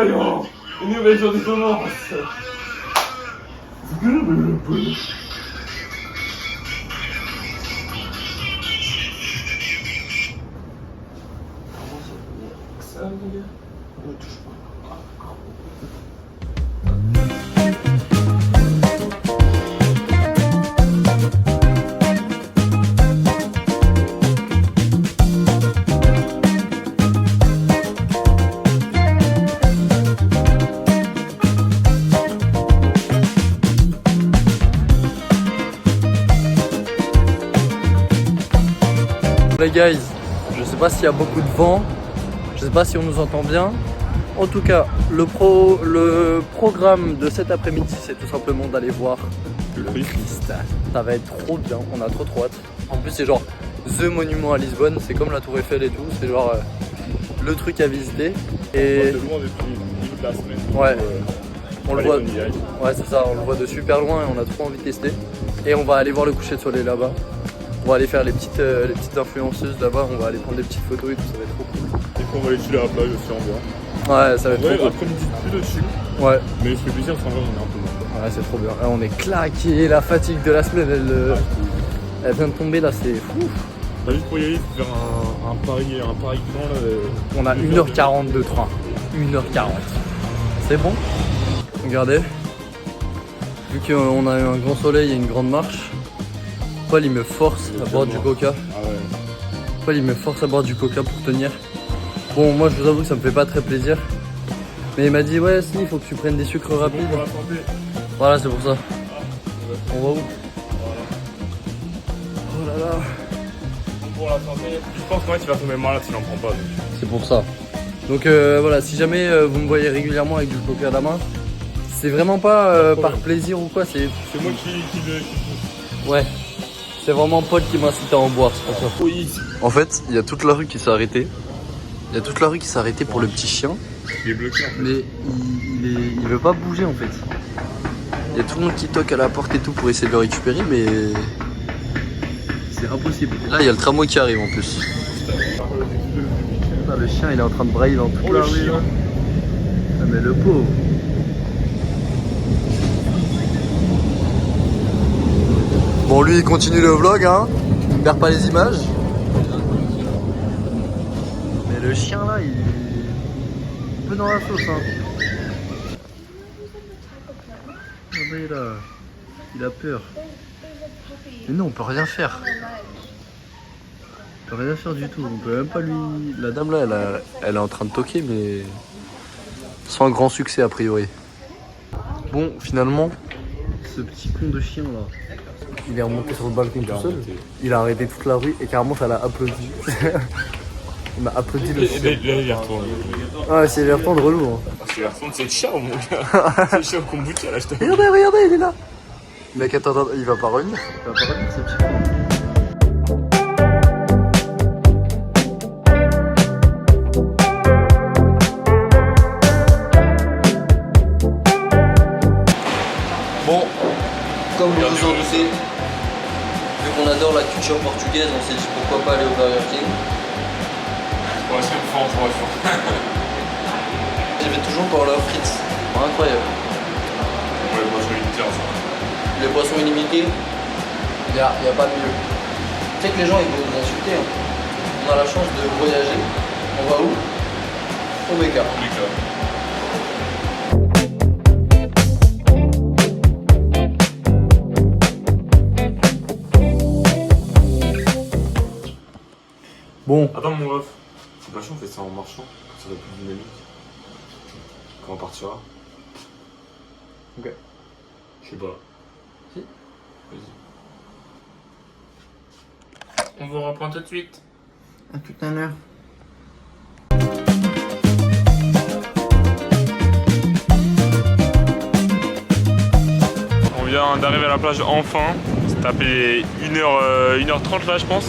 accueillons une nouvelle journée commence. Ça, les gars, on ne touche pas. Les guys, je sais pas s'il y a beaucoup de vent, je sais pas si on nous entend bien. En tout cas, le programme de cet après-midi, c'est tout simplement d'aller voir le Christ. Ça va être trop bien, on a trop hâte. En plus, c'est genre The Monument à Lisbonne, c'est comme la Tour Eiffel et tout, c'est genre le truc à visiter. Et de loin depuis toute la semaine. ouais, on le voit. Ouais, c'est ça, on le voit de super loin et on a trop envie de tester. Et on va aller voir le coucher de soleil là-bas. On va aller faire les petites influenceuses là-bas, on va aller prendre des petites photos et tout, ça va être trop cool. Et puis on va aller chiller à la plage aussi en bien. Ouais, ça va être trop cool. Après-midi plus de chill. Ouais. Mais il fait plaisir parce qu'en vrai on est un peu loin. Ouais, c'est trop bien. Là, on est claqué, la fatigue de la semaine, elle vient de tomber là, c'est fou. Bah, juste pour y aller, il faut faire un pari grand là. On a 1h40 de train. 1h40. C'est bon. Regardez. Vu qu'on a eu un grand soleil et une grande marche, Paul il me force à boire du coca. Ah ouais. Paul il me force à boire du coca pour tenir. Bon, moi je vous avoue que ça me fait pas très plaisir. Mais il m'a dit ouais si, il faut que tu prennes des sucres rapides. Pour la santé. Voilà, c'est pour ça. On va où? Oh là là. Pour la santé. Je pense qu'en fait tu vas tomber malade si tu n'en prends pas. Donc. C'est pour ça. Donc voilà, si jamais vous me voyez régulièrement avec du coca à la main, c'est vraiment pas par plaisir ou quoi, c'est moi qui ouais. C'est vraiment Paul qui m'a incité à en boire, c'est pour ça. Oui. En fait, il y a toute la rue qui s'est arrêtée. Il y a toute la rue qui s'est arrêtée pour le petit chien. Il est bloqué en fait. Mais il veut pas bouger en fait. Il y a tout le monde qui toque à la porte et tout pour essayer de le récupérer, mais c'est impossible. Là, il y a le tramway qui arrive en plus. Putain, le chien, il est en train de brailler dans toute la rue. Là. Ah, mais le pauvre. Bon, lui, il continue le vlog, hein. Il perd pas les images. Mais le chien là, il est un peu dans la sauce, hein. Il a peur. Mais non, on peut rien faire. On peut rien faire du tout. On peut même pas lui. La dame là, elle est en train de toquer, mais sans grand succès a priori. Bon, finalement, ce petit con de chien là, il est remonté sur le balcon tout seul. Il a arrêté toute la rue et carrément ça l'a applaudi. On a applaudi le chien. Là, il retourne. Ouais, c'est les retourne relou. Hein. Parce qu'il retourne, c'est le chien, mon gars. C'est le chien au kombucha, là, je te dis. Regardez, il est là. Mec, attends, il va pas revenir. Il va pas revenir, ce petit con. Bon, comme vous vous en doutez, vu qu'on adore la culture portugaise, on s'est dit pourquoi pas aller au Burger King. On va se faire fort en voiture. J'avais toujours pour leurs frites, incroyable. Ouais, les boissons illimitées, ça. Les boissons illimitées, il n'y a pas de mieux. Tu sais que les gens ils vont nous insulter. Hein. On a la chance de voyager. On va où? Au BK. Bon. Attends mon ref, c'est pas chiant, on fait ça en marchant, ça va être plus dynamique. Quand on partira. Ok. Je sais pas. Si. Vas-y. On vous reprend tout de suite. À tout à l'heure. On vient d'arriver à la plage enfin. C'est tapé 1h30 là je pense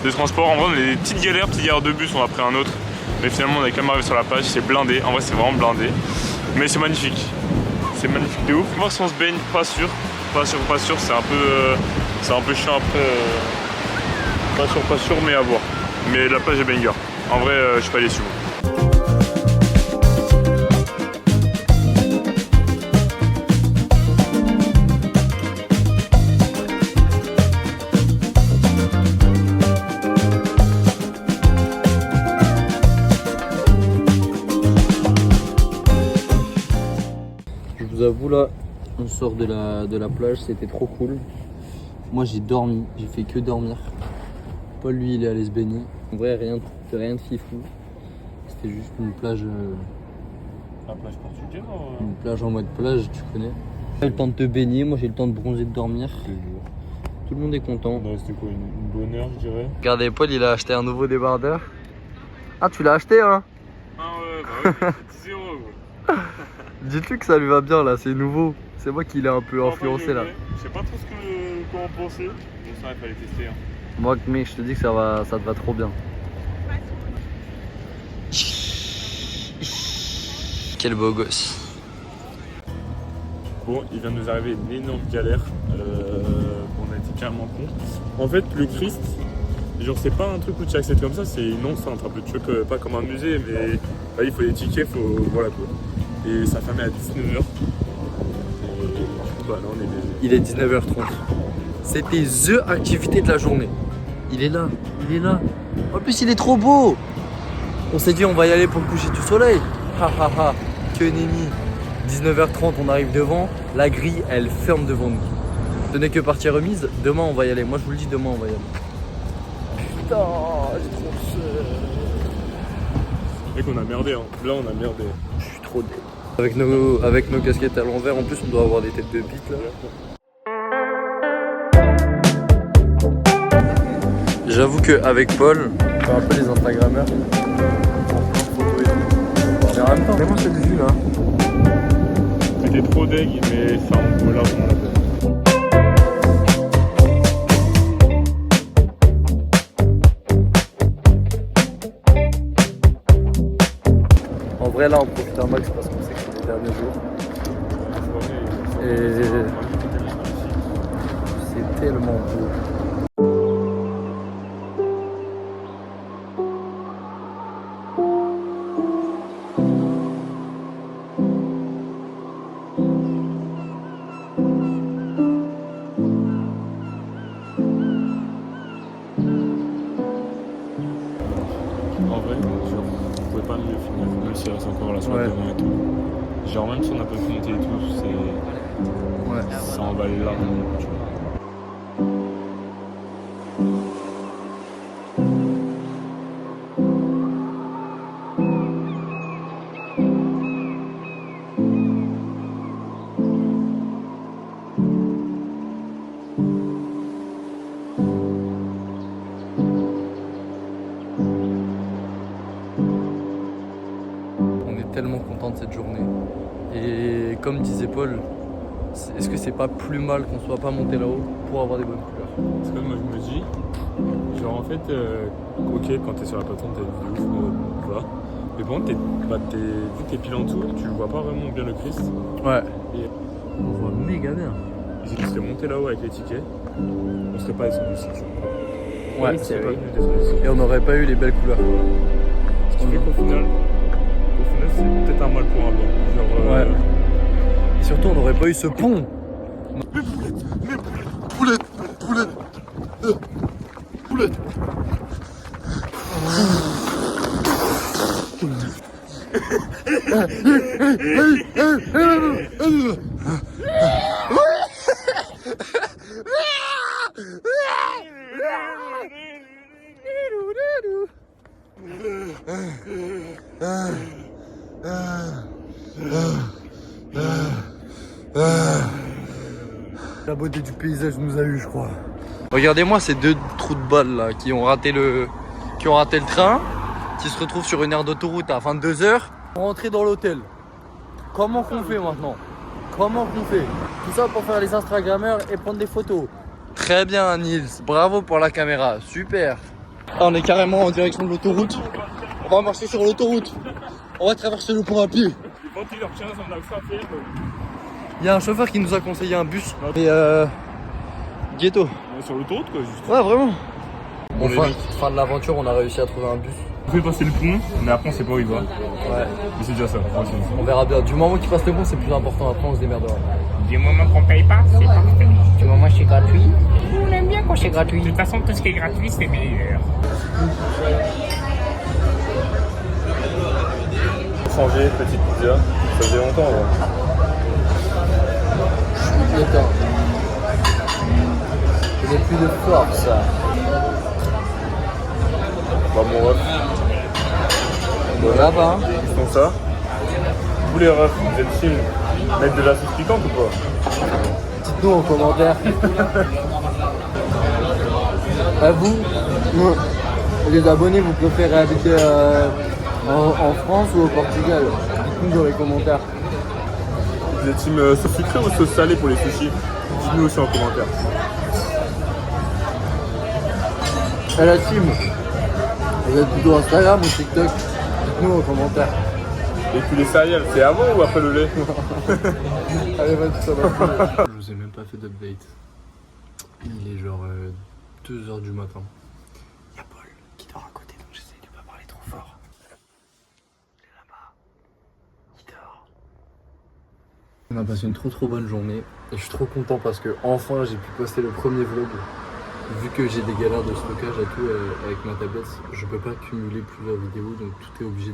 de transport. En vrai on a des petites galères de bus, on a pris un autre. Mais finalement on est quand même arrivé sur la plage, c'est blindé. En vrai c'est vraiment blindé. Mais c'est magnifique. C'est magnifique de ouf. Voir si on se baigne, pas sûr. Pas sûr, c'est un peu chiant après. Pas sûr mais à voir. Mais la plage est banger. En vrai je suis pas déçu. J'avoue là, on sort de la plage, c'était trop cool. Moi j'ai dormi, j'ai fait que dormir. Paul lui il est allé se baigner. En vrai rien de fifou. C'était juste une plage. La plage portugaise Une plage en mode plage, tu connais. T'as eu le temps de te baigner, moi j'ai eu le temps de bronzer, de dormir. Tout le monde est content. Ouais, c'était quoi, une bonne heure je dirais. Regardez, Paul il a acheté un nouveau débardeur. Ah tu l'as acheté hein? Ah ouais, bah ouais, 10 €. Dites-lui que ça lui va bien là, c'est nouveau. C'est moi qui l'ai un peu influencé là. Je sais pas trop comment penser. Bon ça il fallait tester. Hein. Moi mec je te dis que ça te va trop bien. Quel beau gosse. Bon, il vient de nous arriver une énorme galère. On a été carrément con. En fait, le Christ, genre c'est pas un truc où tu accèdes comme ça, c'est une enceinte, un peu de truc, pas comme un musée, mais bah, il faut des tickets, voilà quoi. Et ça fermait à 19h. Et du coup, bah là on est baisé. Il est 19h30. C'était THE activité de la journée. Il est là. En plus il est trop beau. On s'est dit on va y aller pour le coucher du soleil. Ha ha ha. Que nenni. 19h30 on arrive devant. La grille elle ferme devant nous. Ce n'est que partie remise. Demain on va y aller. Moi je vous le dis, demain on va y aller. Putain, j'ai trop peur. Mec on a merdé hein. Là on a merdé. Je suis trop dé. Avec nos casquettes à l'envers, en plus on doit avoir des têtes de bite là. J'avoue qu'avec Paul, on fait un peu les Instagrammeurs. Mais en même temps, vraiment cette vue là. C'était trop deg, mais ça en vaut largement la peine. En vrai là on profite un max parce qu'on sait que c'est les derniers jours. Et c'est tellement beau. En vrai, genre, on pouvait pas mieux finir, même s'il reste encore la soirée devant et tout. Genre, même si on a pas pu monter et tout, ça en valait largement. Tu vois. Tellement content de cette journée. Et comme disait Paul, est-ce que c'est pas plus mal qu'on soit pas monté là-haut pour avoir des bonnes couleurs? Parce que moi je me dis, genre en fait, ok quand t'es sur la plateforme t'es de ouf, voilà. Mais bon, vu que t'es pile en dessous, tu vois pas vraiment bien le Christ. Ouais. Et on voit méga bien. Et si tu serais monté là-haut avec les tickets, on serait pas descendu ici. Ouais, c'est vrai. Et on n'aurait pas eu les belles couleurs. Ce qui fait qu'au final, c'est peut-être un mal pour un bien. Genre, ouais. Et surtout, on n'aurait pas eu ce pont. Poulette. La beauté du paysage nous a eu, je crois. Regardez-moi ces deux trous de balles là qui ont raté le train, qui se retrouvent sur une aire d'autoroute à 22h pour rentrer dans l'hôtel. Comment qu'on fait maintenant? Comment qu'on fait? Tout ça pour faire les Instagrammeurs et prendre des photos. Très bien Nils, bravo pour la caméra, super. Là, on est carrément en direction de l'autoroute. On va marcher sur l'autoroute. On va traverser le pont à pied. Il y a un chauffeur qui nous a conseillé un bus. Et ghetto. Sur l'autoroute quoi, juste. Ouais, vraiment. Bon, fin de l'aventure, on a réussi à trouver un bus. On fait passer le pont, mais après on sait pas où il va. Ouais. Mais c'est déjà ça. On verra bien. Du moment qu'il passe le pont, c'est plus important. Après, on se démerdera. Du moment qu'on paye pas, c'est parfait. Du moment que c'est gratuit, on aime bien quand c'est gratuit. De toute façon, tout ce qui est gratuit, c'est meilleur. Changer, petite pizza, ça faisait longtemps. Ouais. Attends. Je n'ai plus de force. Bah mon ref, Voilà, bah. ils font ça. Vous les refs, vous êtes team mettre de la sauce piquante ou pas? Dites-nous en commentaire. À vous, les abonnés, vous préférez habiter en France ou au Portugal? Dites-nous dans les commentaires. Vous êtes team sauce sucrée ou sauce salée pour les sushis? Dites-nous aussi en commentaire. À la team, vous êtes plutôt Instagram ou TikTok? Dites-nous en commentaire. Et puis les céréales, c'est avant ou après le lait? Allez, vas-y, ça va. Je vous ai même pas fait d'update. Il est genre 2h du matin. Il y a Paul qui dort à côté, donc j'essaie de pas parler trop fort. Il est là-bas. Il dort. On a passé une trop bonne journée et je suis trop content parce que enfin j'ai pu poster le premier vlog. Vu que j'ai des galères de stockage et tout avec ma tablette, je peux pas cumuler plusieurs vidéos, donc tout est obligé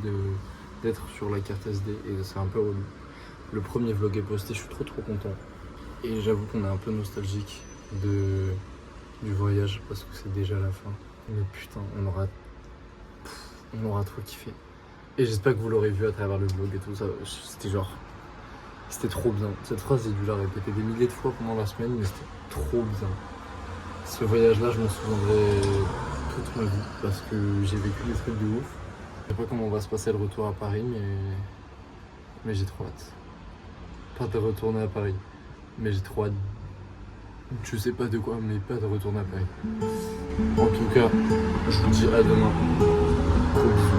d'être sur la carte SD et c'est un peu relou. Le premier vlog est posté, je suis trop content. Et j'avoue qu'on est un peu nostalgique du voyage parce que c'est déjà la fin. Mais putain, on aura trop kiffé. Et j'espère que vous l'aurez vu à travers le vlog et tout ça. C'était trop bien. Cette phrase, j'ai dû la répéter des milliers de fois pendant la semaine, mais c'était trop bien. Ce voyage-là, je m'en souviendrai toute ma vie parce que j'ai vécu des trucs de ouf. Je sais pas comment va se passer le retour à Paris, mais j'ai trop hâte. Pas de retourner à Paris, mais j'ai trop hâte. Je sais pas de quoi, mais pas de retourner à Paris. En tout cas, je vous dis à demain. Gros bisous.